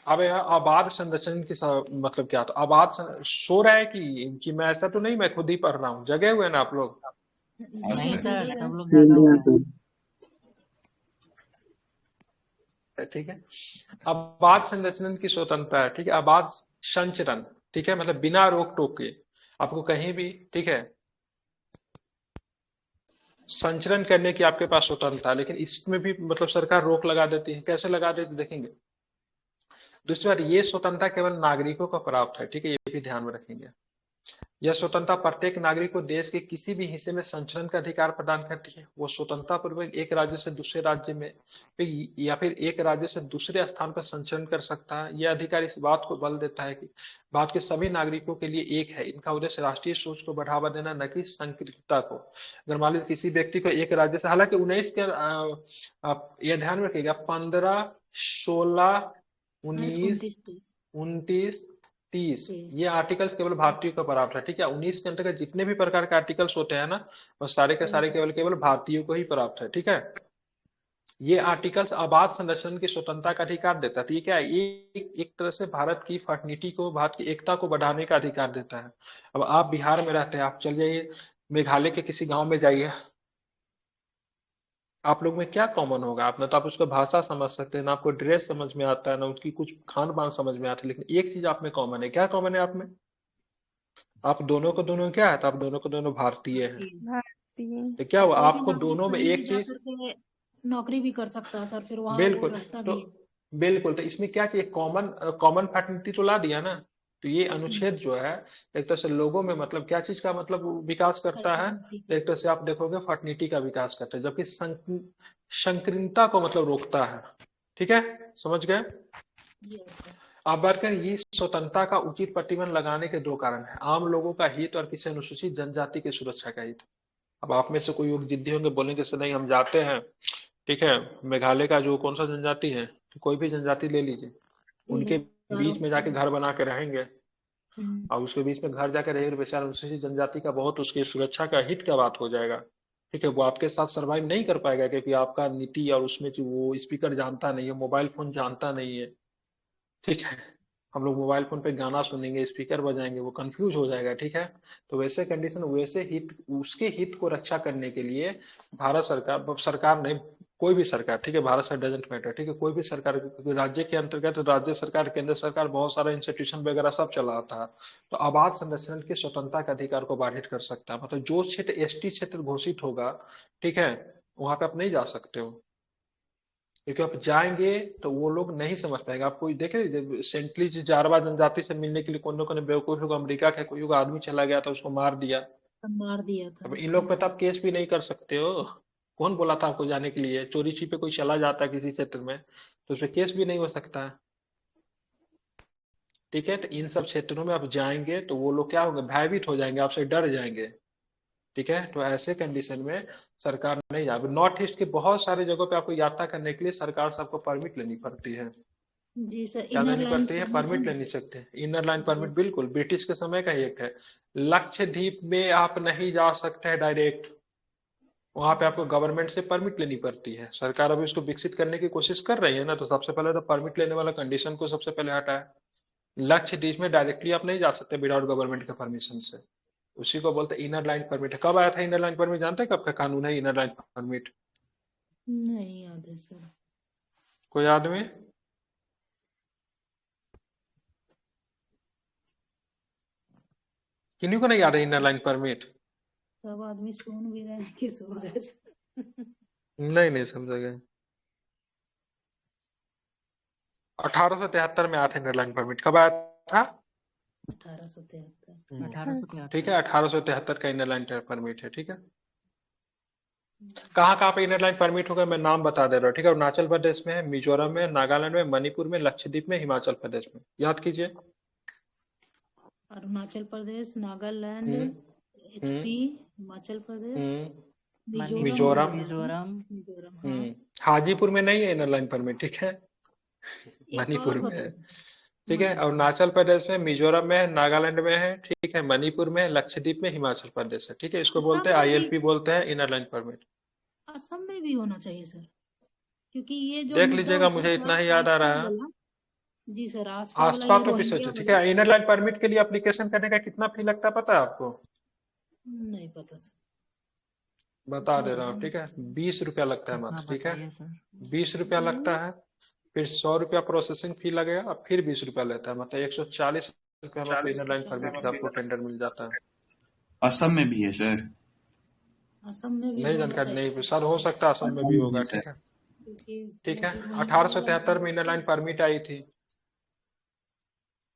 अब यहाँ आबाद संरचना की मतलब क्या था, सो रहा है कि मैं ऐसा तो नहीं, मैं खुद ही पढ़ रहा हूँ, जगे हुए ना आप लोग। नहीं सर, सब लोग हाँ जागा हुआ है। सर। ठीक है, आबाद संरचना की स्वतंत्रता है, ठीक है, आबाद संचरण, ठीक है, मतलब बिना रोक टोक के आपको कहीं भी, ठीक है, संचरण करने की आपके पास स्वतंत्रता है, लेकिन इसमें भी मतलब सरकार रोक लगा देती है, कैसे लगा देती देखेंगे। दूसरी बात, ये स्वतंत्रता केवल नागरिकों को प्राप्त है, ठीक है, ये भी ध्यान में रखेंगे। यह स्वतंत्रता प्रत्येक नागरिक को देश के किसी भी हिस्से में संचरण का अधिकार प्रदान करती है। वो स्वतंत्रता पूर्वक एक राज्य से दूसरे राज्य में या फिर एक राज्य से दूसरे स्थान पर संचरण कर सकता है। यह अधिकार इस बात को बल देता है कि भारत के सभी नागरिकों के लिए एक है। इनका उद्देश्य राष्ट्रीय सोच को बढ़ावा देना, न कि संकीर्णता को। अगर मान लीजिए किसी व्यक्ति को एक राज्य से, हालांकि 19 के यह ध्यान में रखिएगा, 15, 16, 19, 29, 30 ये आर्टिकल्स केवल भारतीयों को प्राप्त है, ठीक है। 19 के अंतर्गत जितने भी प्रकार के आर्टिकल्स होते हैं ना, वो सारे के सारे केवल केवल भारतीयों को ही प्राप्त है, ठीक है। ये आर्टिकल्स आबाद संरक्षण की स्वतंत्रता का अधिकार देता है। तो ये क्या है, ये एक तरह से भारत की फर्टिनिटी को, भारत की एकता को बढ़ाने का अधिकार देता है। अब आप बिहार में रहते हैं, आप चल जाइए मेघालय के किसी गाँव में जाइए, आप लोग में क्या कॉमन होगा, आप ना तो आप उसका भाषा समझ सकते हैं, ना आपको ड्रेस समझ में आता है, ना उसकी कुछ खान पान समझ में आता है, लेकिन एक चीज आप में कॉमन है। क्या कॉमन है आप में, आप दोनों को दोनों क्या है, तो आप दोनों को दोनों भारतीय हैं। भारतीय। तो क्या हुआ, कोई भी आपको नागरिक दोनों में कहीं भी एक जा चीज, करके नौकरी भी कर सकता है सर, फिर वहां वो बिल्कुल, रहता तो भी है। बिल्कुल, तो इसमें क्या चाहिए, कॉमन कॉमन फैसिलिटी तो ला दिया ना। तो ये अनुच्छेद जो है एक तरह से लोगों में मतलब क्या चीज का मतलब विकास करता है, तो एक तरह से आप देखोगे फर्टिनिटी का विकास करता है, जबकि संकीर्णता को मतलब रोकता है, ठीक है, समझ गए। अब बात करें, ये स्वतंत्रता का उचित प्रतिबंध लगाने के दो कारण है, आम लोगों का हित और किसी अनुसूचित जनजाति की सुरक्षा का हित। अब आप में से कोई लोग जिद्दी होंगे, बोलेंगे सर नहीं हम जाते हैं, ठीक है, मेघालय का जो कौन सा जनजाति है, तो कोई भी जनजाति ले लीजिए, उनके बीच में जाके घर बना के रहेंगे, और उसके बीच में घर जाकर रहेंगे, बेचारा अनुसूचित जनजाति का बहुत उसकी सुरक्षा का हित का बात हो जाएगा, ठीक है। वो आपके साथ सरवाइव नहीं कर पाएगा, क्योंकि आपका नीति और उसमें जो वो स्पीकर जानता नहीं है, मोबाइल फोन जानता नहीं है, ठीक है। हम लोग मोबाइल फोन पे गाना सुनेंगे, स्पीकर बजाएंगे, वो कंफ्यूज हो जाएगा, ठीक है। तो वैसे कंडीशन, वैसे हित, उसके हित को रक्षा करने के लिए भारत सरकार, सरकार नहीं, कोई भी सरकार, ठीक है, भारत सरकार डजेंट मैटर, ठीक है, कोई भी सरकार, राज्य के अंतर्गत राज्य सरकार, केंद्र सरकार बहुत सारा इंस्टीट्यूशन वगैरह सब चलाता है। तो आबाद संरक्षण की स्वतंत्रता के अधिकार को बाधित कर सकता है, मतलब जो क्षेत्र एसटी क्षेत्र घोषित होगा, ठीक है, वहां पे आप नहीं जा सकते हो, क्योंकि आप जाएंगे तो वो लोग नहीं समझ पाएंगे। आप कोई देखे रिसेंटली जारवा जनजाति से मिलने के लिए कौन लोग बेवकूफ लोग, अमेरिका का कोई आदमी चला गया था, उसको मार दिया। मार दिया अब था। इन लोग पे तो आप केस भी नहीं कर सकते हो, कौन बोला था आपको जाने के लिए, चोरी छिपे कोई चला जाता है किसी क्षेत्र में तो उस पर केस भी नहीं हो सकता है, ठीक है। तो इन सब क्षेत्रों में आप जाएंगे तो वो लोग क्या होंगे, भयभीत हो जाएंगे, आपसे डर जाएंगे, ठीक है। तो ऐसे कंडीशन में सरकार नहीं जा, नॉर्थ ईस्ट के बहुत सारे जगहों पे आपको यात्रा करने के लिए सरकार से आपको परमिट लेनी पड़ती है, जी सर, क्या इनर देनी लाइन पड़ती है? परमिट ले नहीं सकते। इनर लाइन परमिट बिल्कुल ब्रिटिश के समय का ही एक है। लक्षद्वीप में आप नहीं जा सकते हैं डायरेक्ट, वहां पे आपको गवर्नमेंट से परमिट लेनी पड़ती है। सरकार अभी उसको विकसित करने की कोशिश कर रही है ना, तो सबसे पहले तो परमिट लेने वाला कंडीशन को सबसे पहले हटाया। लक्षद्वीप में डायरेक्टली आप नहीं जा सकते विदाउट गवर्नमेंट के परमिशन से। उसी को बोलते हैं इनर लाइन परमिट। कब आया था इनर लाइन परमिट, जानते हैं कब का कानून है इनर लाइन परमिट? नहीं याद है सर। कोई आदमी? किन्हीं को नहीं याद है इनर लाइन परमिट? सब आदमी सुन भी रहे हैं कि सो गए सर। नहीं समझा गया। 1873 में आया था इनर लाइन परमिट। कब आया था? 1873। 1873 ठीक है, 1873 का इनर लाइन परमिट है। ठीक है, कहाँ कहाँ पे इनर लाइन परमिट होगा मैं नाम बता दे रहा हूँ। ठीक है, अरुणाचल प्रदेश में है, मिजोरम में, नागालैंड में, मणिपुर में, लक्षद्वीप में, हिमाचल प्रदेश में। याद कीजिए। अरुणाचल प्रदेश, नागालैंड, हम्म एचपी, हिमाचल प्रदेश, हम्म मिजोरम मिजोरम। और मिजोरम। मिजोरम। हाँ, हाजीपुर में नहीं है इनर लाइन परमिट। ठीक है, एक और मणिपुर में बता है। दीजिए। ठीक है, मणिपुर। अरुणाचल प्रदेश में, मिजोरम में है, नागालैंड में है, ठीक है, मणिपुर में, लक्षद्वीप में, हिमाचल प्रदेश है। ठीक है, इसको असम बोलते हैं में भी, आईएलपी, बोलते हैं इनर लाइन परमिट। असम में भी होना चाहिए सर, क्योंकि ये जो देख मुद्दा लीजिएगा, उठा मुझे इतना ही था याद आ आसपास रहा है। वाला। जी सर, आसपास वाला आसपास ये का विषय रोहिंग्या तो ठीक वाला। है। इनर लाइन परमिट के लिए एप्लीकेशन करने का कितना फी लगता है पता है आपको? नहीं पता सर। बता उतना दे रहा ज्यादा हूँ। नहीं ठीक है, पता। 20 रुपया लगता है कितना मात्र। ठीक है, बताइए सर? 20 रुपया लगता है। फिर 100 रुपया प्रोसेसिंग फी लगेगा और फिर 20 रुपया लेता है, मतलब 140 रुपया में आपको इनर लाइन परमिट का आपको टेंडर मिल जाता है। असम में भी है सर। असम में भी नहीं होना जानकारी, चाहिए नहीं सर, हो सकता है असम में असम भी में होगा। है सर। ठीक है, क्योंकि ठीक वो है। जो रोहिंग्या वाला 1873 में इनर मुद्दा लाइन परमिट आई थी।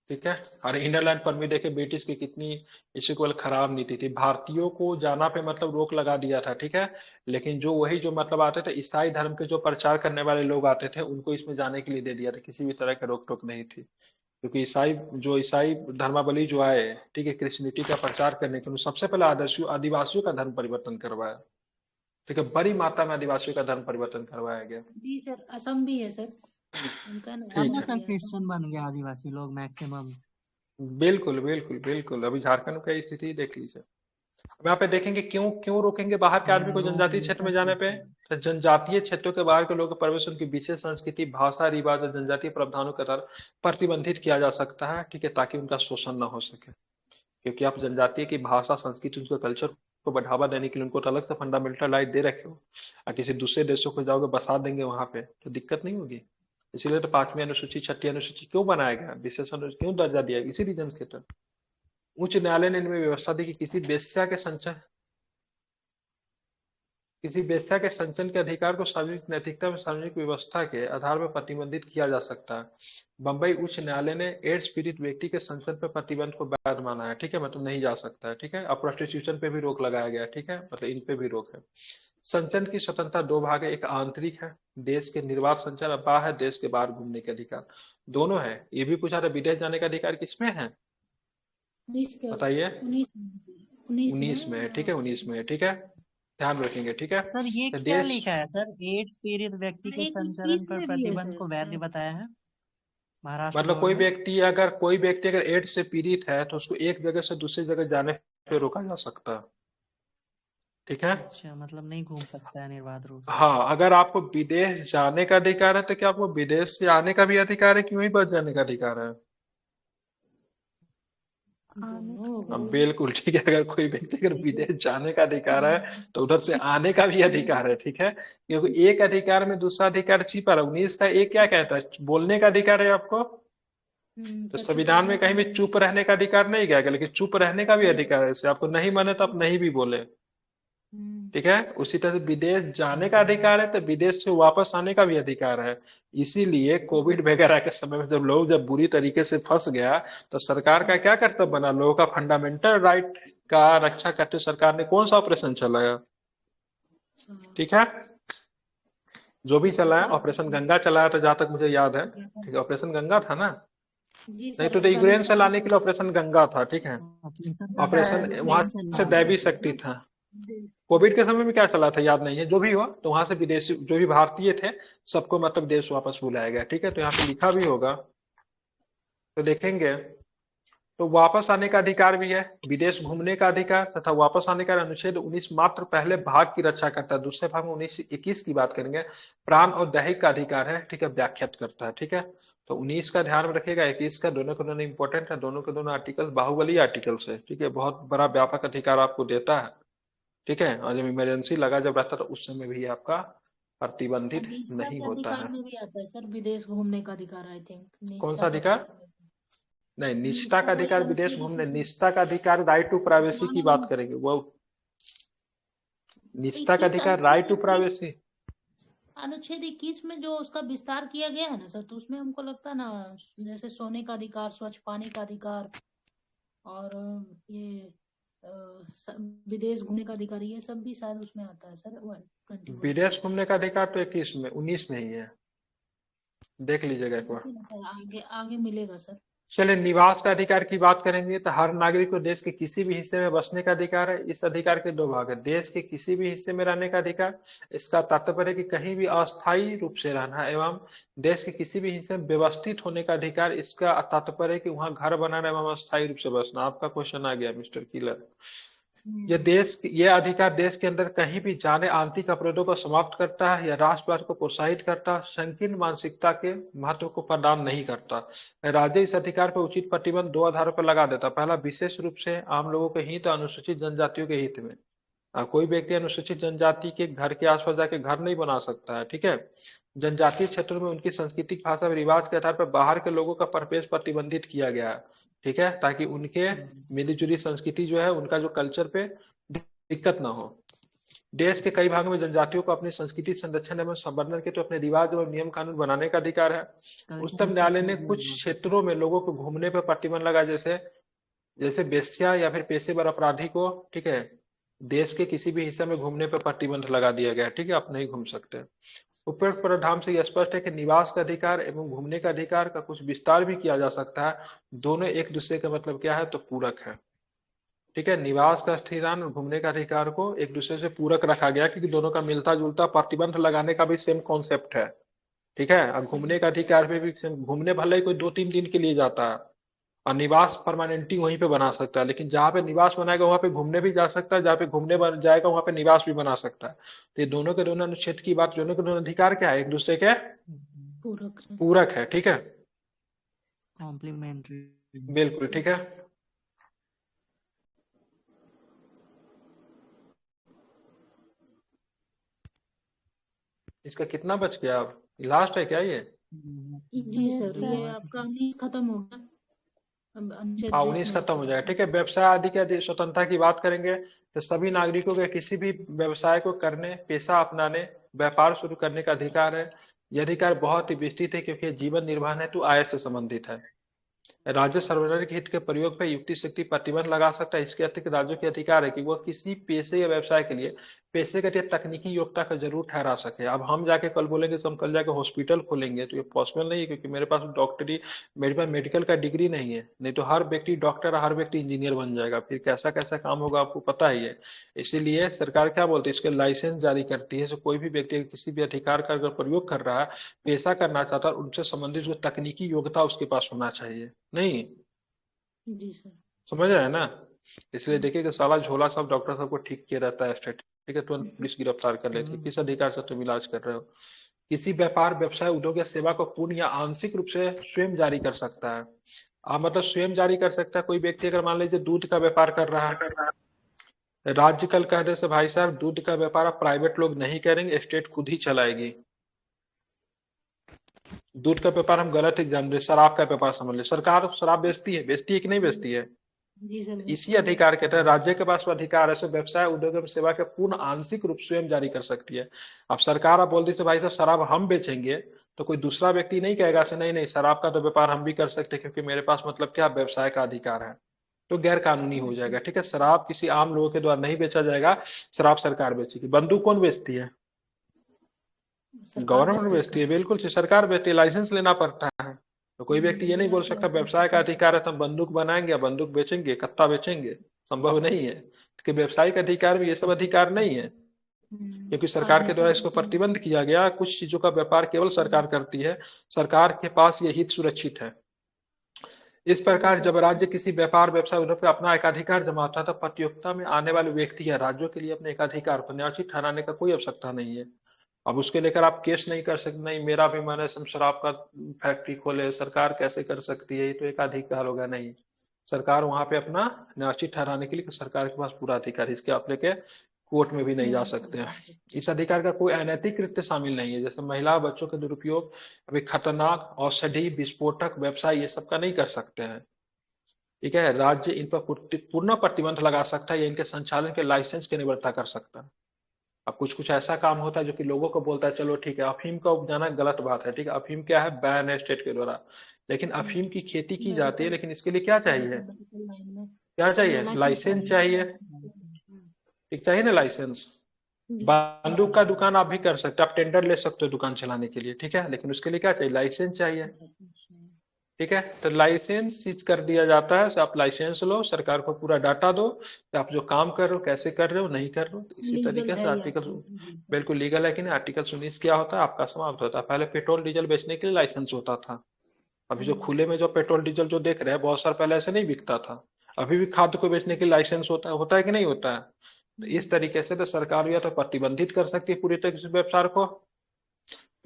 ठीक है, और इनर लाइन परमिट देखिए ब्रिटिश की कितनी इक्वल खराब नीति थी। भारतीयों को जाना पे मतलब रोक लगा दिया था। ठीक है, लेकिन जो वही जो मतलब आते थे ईसाई धर्म के जो प्रचार करने वाले लोग आते थे उनको इसमें जाने के लिए दे दिया था, किसी भी तरह की रोक टोक नहीं थी। क्योंकि ईसाई धर्मावलंबी जो आए, ठीक है, क्रिश्चियनिटी का प्रचार करने के लिए सबसे पहले आदिवासियों का धर्म परिवर्तन करवाया। ठीक है, बड़ी मात्रा में आदिवासियों का धर्म परिवर्तन करवाया गया। जी सर, असम भी है सर, उनका अब ठीक नाम ना है, सर लिया था। क्रिश्चियन बन गया आदिवासी लोग मैक्सिमम। बिल्कुल बिल्कुल बिल्कुल। अभी झारखंड का स्थिति देख लीजिए। अब यहाँ पे देखेंगे क्यों क्यों रोकेंगे बाहर के आदमी को लोग जनजातीय ये क्षेत्र में सब जाने पे? क्रिश्चियन। तो जनजातीय क्षेत्रों के बाहर के लोगों के प्रवेश, उनकी विशेष संस्कृति, भाषा, रिवाज और जनजातीय प्रावधानों के द्वारा प्रतिबंधित किया जा सकता है। ठीक है, ताकि उनका शोषण न हो सके। क्योंकि आप जनजातीय की भाषा, संस्कृति, उनके कल्चर को बढ़ावा देने के लिए उनको अलग से फंडामेंटल राइट दे रखे हो, और किसी दूसरे देशों को जाओगे बसा देंगे वहां पे, तो दिक्कत नहीं होगी। इसीलिए तो 5वीं अनुसूची, 6ठी अनुसूची क्यों बनाया गया, विशेष अनुसूची क्यों दर्जा दिया गया, इसी रीजन के तहत। उच्च न्यायालय ने इनमें व्यवस्था दी कि किसी वेश्या के संचन के अधिकार को सार्वजनिक नैतिकता में सार्वजनिक व्यवस्था के आधार पर प्रतिबंधित किया जा सकता है। बंबई उच्च न्यायालय ने एड्स पीड़ित व्यक्ति के संचन पर प्रतिबंध को वैध माना है। ठीक है, मतलब नहीं जा सकता है। ठीक है, अब प्रोस्टिट्यूशन पे भी रोक लगाया गया है। ठीक है, मतलब इन पे भी रोक है। संचन की स्वतंत्रता दो भाग है, एक आंतरिक है, देश के निर्बाध संचन, और बाहर है, देश के बाहर घूमने के अधिकार। दोनों है। ये भी पूछा था विदेश जाने का अधिकार किसमें है, 19 के बताइए? 19 19 में 19 में है। ठीक है, 19 में है। ठीक है, ध्यान रखेंगे। ठीक है, सर ये तो क्या देश, लिखा है सर? एड्स पीड़ित व्यक्ति के एक संचरण 21 पर में भी है प्रतिबंध सर को वैध शायद। बताया है महाराष्ट्र मतलब बोर्ड ने। कोई व्यक्ति अगर एड्स से पीड़ित है तो उसको एक जगह से दूसरी जगह जाने पे रोका जा सकता है। ठीक है, अच्छा, मतलब नहीं घूम सकता है निर्बाध रूप से। हाँ, अगर आपको विदेश जाने का अधिकार है तो क्या आपको विदेश से आने का भी अधिकार है कि वहीं बच जाने का अधिकार है? दोनों अब होगा। बिल्कुल ठीक है, अगर कोई व्यक्ति अगर विदेश जाने का अधिकार है तो उधर से आने का भी अधिकार है। ठीक है, क्योंकि एक अधिकार में दूसरा अधिकार छिपा है। 19 का एक क्या कहता है, बोलने का अधिकार है आपको। तो पर चुप संविधान में रहने का कहीं भी नहीं। चुप रहने का अधिकार नहीं गया, लेकिन चुप रहने का भी अधिकार है। जैसे आपको नहीं माने तो आप नहीं भी बोले। ठीक है, उसी तरह से विदेश जाने का अधिकार है तो विदेश से वापस आने का भी अधिकार है। इसीलिए कोविड वगैरह के समय में जब बुरी तरीके से फंस गया तो सरकार का क्या कर्तव्य बना, लोगों का फंडामेंटल राइट का रक्षा करते सरकार ने कौन सा ऑपरेशन चलाया? ठीक है, जो भी चलाया, ऑपरेशन गंगा चलाया था जहां तक मुझे याद है। ठीक है, ऑपरेशन गंगा था ना? जी नहीं सर, तो यूक्रेन से अफगानिस्तान लाने से। के लिए ऑपरेशन गंगा था। ठीक है, ऑपरेशन गंगा ऑपरेशन वहां यूक्रेन से से लिया दैवी गया था शक्ति ना? था। कोविड के समय में क्या चला था याद नहीं है, जो भी हो, तो वहां से विदेशी जो भी भारतीय थे सबको मतलब देश वापस बुलाया गया। ठीक है, तो यहाँ पे लिखा भी होगा, तो देखेंगे। तो वापस आने का अधिकार भी है, विदेश घूमने का अधिकार तथा वापस आने का अनुच्छेद 19 मात्र पहले भाग की रक्षा करता है। दूसरे भाग में 19-21 की बात करेंगे, प्राण और दैहिक का अधिकार है। ठीक है, व्याख्यात करता है। ठीक है, तो 19 का ध्यान में रखिएगा, 21 का, दोनों के दोनों इंपॉर्टेंट है, दोनों के दोनों आर्टिकल बाहुबली आर्टिकल्स है। ठीक है, बहुत बड़ा व्यापक अधिकार आपको देता है। ठीक है, और जब इमरजेंसी लगा जब रहता है तो उस समय भी आपका प्रतिबंधित निजता नहीं के होता अधिकार है। में भी आता है सर, विदेश घूमने का अधिकार, आई थिंक कौन निजता सा का अधिकार? अधिकार। नहीं, निजता निजता का वही अधिकार विदेश अनुच्छेद घूमने, 21 निजता का अधिकार राइट टू प्राइवेसी की बात करेंगे वो। निजता का अधिकार राइट टू प्राइवेसी। अनुच्छेद 21 में जो उसका विस्तार किया गया है ना सर, तो उसमें हमको लगता है ना, जैसे सोने का अधिकार, स्वच्छ पानी का अधिकार, और ये विदेश घूमने का अधिकार, ये सब भी शायद उसमें आता है सर 121। विदेश घूमने का अधिकार तो 21 में, 19 में ही है, देख लीजिएगा एक बार। देखिए ना सर, आगे आगे मिलेगा सर। चलिए, निवास का अधिकार की बात करेंगे तो हर नागरिक को देश के किसी भी हिस्से में बसने का अधिकार है। इस अधिकार के दो भाग है, देश के किसी भी हिस्से में रहने का अधिकार, इसका तात्पर्य है कि कहीं भी अस्थायी रूप से रहना, एवं देश के किसी भी हिस्से में व्यवस्थित होने का अधिकार, इसका तात्पर्य है कि वहां घर बनाना एवं अस्थायी रूप से बसना। आपका क्वेश्चन आ गया मिस्टर किलर। ये अधिकार देश के अंदर कहीं भी जाने, आंतरिक अपराधों को समाप्त करता है या राष्ट्रवाद को प्रोत्साहित करता है, संकीर्ण मानसिकता के महत्व को प्रदान नहीं करता। राज्य इस अधिकार पर उचित प्रतिबंध दो आधारों पर लगा देता। पहला, विशेष रूप से आम लोगों के हित, अनुसूचित जनजातियों के हित में। कोई व्यक्ति अनुसूचित जनजाति के घर के आसपास जाके घर नहीं बना सकता है। ठीक है, जनजातीय क्षेत्रों में उनकी सांस्कृतिक भाषा और रिवाज के आधार पर बाहर के लोगों का प्रवेश प्रतिबंधित किया गया है। ठीक है, ताकि उनके मिलीजुली संस्कृति जो है, उनका जो कल्चर पे दिक्कत ना हो। देश के कई भागों में जनजातियों को अपनी संस्कृति संरक्षण एवं संवर्धन के तो अपने रिवाज एवं नियम कानून बनाने का अधिकार है। उच्चतम न्यायालय ने कुछ क्षेत्रों में लोगों को घूमने पर प्रतिबंध लगा, जैसे जैसे वेश्या या फिर पेशेवर अपराधी को, ठीक है, देश के किसी भी हिस्से में घूमने पर प्रतिबंध लगा दिया गया। ठीक है, आप नहीं घूम सकते। उपरोक्त प्रावधान से यह स्पष्ट है कि निवास का अधिकार एवं घूमने का अधिकार का कुछ विस्तार भी किया जा सकता है। दोनों एक दूसरे का मतलब क्या है, तो पूरक है। ठीक है, निवास का स्थिरान और घूमने का अधिकार को एक दूसरे से पूरक रखा गया, क्योंकि दोनों का मिलता जुलता, प्रतिबंध लगाने का भी सेम कॉन्सेप्ट है। ठीक है, और घूमने का अधिकार पे भी सेम, घूमने भले ही कोई 2-3 दिन के लिए जाता है, और निवास परमानेंटली वहीं पे बना सकता है, लेकिन जहाँ पे निवास बनाएगा वहां पे घूमने भी जा सकता है, जहाँ पे घूमने जाएगा वहां पे निवास भी बना सकता है। तो ये दोनों के दोनों अनुच्छेद की बात, दोनों के दोनों अधिकार क्या है, एक दूसरे के पूरक है। ठीक है, कॉम्प्लीमेंट्री। बिल्कुल ठीक है। इसका कितना बच गया? अब लास्ट है क्या ये? जी सर, ये आपका 19 खत्म हो गया। अनुच्छेद हाँ, 20 19 में खत्म हो जाएगा। ठीक है, व्यवसाय आदि के स्वतंत्रता की बात करेंगे तो सभी नागरिकों के किसी भी व्यवसाय को करने, पेशा अपनाने, व्यापार शुरू करने का अधिकार है। यह अधिकार बहुत ही विस्तृत है, क्योंकि जीवन निर्वाह हेतु आय से संबंधित है। राज्य सार्वजनिक हित के प्रयोग पर युक्ति शक्ति प्रतिबंध लगा सकता है। इसके अतिरिक्त राज्यों के अधिकार है कि वह किसी पेशे या व्यवसाय के लिए पेशेगत या तकनीकी योग्यता को जरूर ठहरा सके। अब हम जाके कल बोलेंगे हम कल जाके हॉस्पिटल खोलेंगे, तो ये पॉसिबल नहीं है, क्योंकि मेरे पास डॉक्टरी, मेरे पास मेडिकल का डिग्री नहीं है। नहीं तो हर व्यक्ति डॉक्टर, हर व्यक्ति इंजीनियर बन जाएगा, फिर कैसा कैसा काम होगा आपको पता ही है। इसीलिए सरकार क्या बोलती है, इसके लाइसेंस जारी करती है। कोई भी व्यक्ति किसी भी अधिकार का अगर प्रयोग कर रहा है, पेशा करना चाहता है, उनसे संबंधित जो तकनीकी योग्यता उसके पास होना चाहिए। नहीं, जी सर, समझ रहे हैं ना? इसलिए देखिए कि साला झोला सब डॉक्टर सबको ठीक किया रहता है स्टेट। ठीक है, तुरंत पुलिस गिरफ्तार कर लेती है। किस अधिकार से तुम इलाज कर रहे हो? किसी व्यापार, व्यवसाय, उद्योग या सेवा को पूर्ण या आंशिक रूप से स्वयं जारी कर सकता है। मतलब स्वयं जारी कर सकता है। कोई व्यक्ति अगर मान लीजिए दूध का व्यापार कर रहा है, राज्य कल कह दे से भाई साहब दूध का व्यापार अब प्राइवेट लोग नहीं करेंगे, स्टेट खुद ही चलाएगी। दूध का व्यापार हम गलत एग्जाम दे, शराब का व्यापार समझ ले। सरकार शराब बेचती है कि नहीं बेचती है? जी सर, इसी अधिकार के तहत राज्य के पास वो अधिकार है, सो व्यवसाय, उद्योग एवं सेवा के पूर्ण आंशिक रूप स्वयं जारी कर सकती है। अब सरकार अब बोलती है भाई साहब शराब हम बेचेंगे, तो कोई दूसरा व्यक्ति नहीं कहेगा से नहीं नहीं शराब का तो व्यापार हम भी कर सकते हैं, क्योंकि मेरे पास मतलब क्या व्यवसाय का अधिकार है। तो गैर कानूनी हो जाएगा। ठीक है, शराब किसी आम लोगों के द्वारा नहीं बेचा जाएगा, शराब सरकार बेचेगी। बंदूक कौन बेचती है? गवर्नमेंट बेचती है, बिल्कुल सरकार बेचती है, लाइसेंस लेना पड़ता है। तो कोई व्यक्ति ये नहीं बोल सकता व्यवसाय का अधिकार है तो हम बंदूक बनाएंगे या बंदूक बेचेंगे, कत्ता बेचेंगे। संभव नहीं है कि व्यावसायिक अधिकार में ये सब अधिकार नहीं है, क्योंकि सरकार के द्वारा इसको प्रतिबंध किया गया। कुछ चीजों का व्यापार केवल सरकार करती है, सरकार के पास ये हित सुरक्षित है। इस प्रकार जब राज्य किसी व्यापार व्यवसाय उद्योग पर अपना एकाधिकार जमाता है तो प्रतियोगिता में आने वाले व्यक्ति या राज्यों के लिए अपने एकाधिकार को न्यायोचित ठहराने का कोई आवश्यकता नहीं है। अब उसके लेकर आप केस नहीं कर सकते, नहीं मेरा भी मन है हम शराब का फैक्ट्री खोले, सरकार कैसे कर सकती है, ये तो एकाधिकार होगा। नहीं, सरकार वहां पे अपना न्यायोचित ठहराने के लिए सरकार के पास पूरा अधिकार, इसके आप लेके कोर्ट में भी नहीं जा सकते हैं। इस अधिकार का कोई अनैतिक कृत्य शामिल नहीं है, जैसे महिला बच्चों के दुरुपयोग, अभी खतरनाक औषधि विस्फोटक व्यवसाय ये सब का नहीं कर सकते हैं। ठीक है, राज्य इन पर पूर्ण प्रतिबंध लगा सकता है या इनके संचालन के लाइसेंस की निरर्थता कर सकता है। अब कुछ कुछ ऐसा काम होता है जो कि लोगों को बोलता है चलो ठीक है, अफीम का उपजाना गलत बात है, ठीक है, अफीम क्या है, बैन है स्टेट के द्वारा, लेकिन अफीम की खेती की जाती है, लेकिन इसके लिए क्या चाहिए, क्या चाहिए, लाइसेंस चाहिए, ठीक, चाहिए ना लाइसेंस। बंदूक का दुकान आप भी कर सकते हो, आप टेंडर ले सकते हो दुकान चलाने के लिए, ठीक है, लेकिन उसके लिए क्या चाहिए, लाइसेंस चाहिए। ठीक है, तो लाइसेंस सीज कर दिया जाता है, आप लाइसेंस लो, सरकार को पूरा डाटा दो कि आप जो काम कर रहे हो कैसे कर रहे हो, नहीं कर रहे हो। तो इसी तरीके से आर्टिकल बिल्कुल लीगल है कि नहीं, आर्टिकल 19 क्या होता है आपका समाप्त होता है। पहले पेट्रोल डीजल बेचने के लिए लाइसेंस होता था, अभी जो खुले में जो पेट्रोल डीजल जो देख रहे हैं बहुत साल पहले ऐसे नहीं बिकता था। अभी भी खाद्य को बेचने के लिए लाइसेंस होता है कि नहीं होता है। तो इस तरीके से तो सरकार या तो प्रतिबंधित कर सकती है पूरी तरीके से व्यापार को,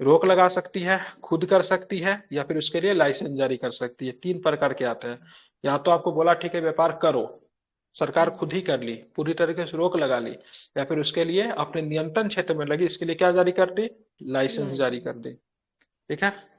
रोक लगा सकती है, खुद कर सकती है, या फिर उसके लिए लाइसेंस जारी कर सकती है। 3 प्रकार के आते हैं। या तो आपको बोला ठीक है व्यापार करो, सरकार खुद ही कर ली, पूरी तरीके से रोक लगा ली, या फिर उसके लिए अपने नियंत्रण क्षेत्र में लगी, इसके लिए क्या जारी कर दी, लाइसेंस जारी कर दी। ठीक है।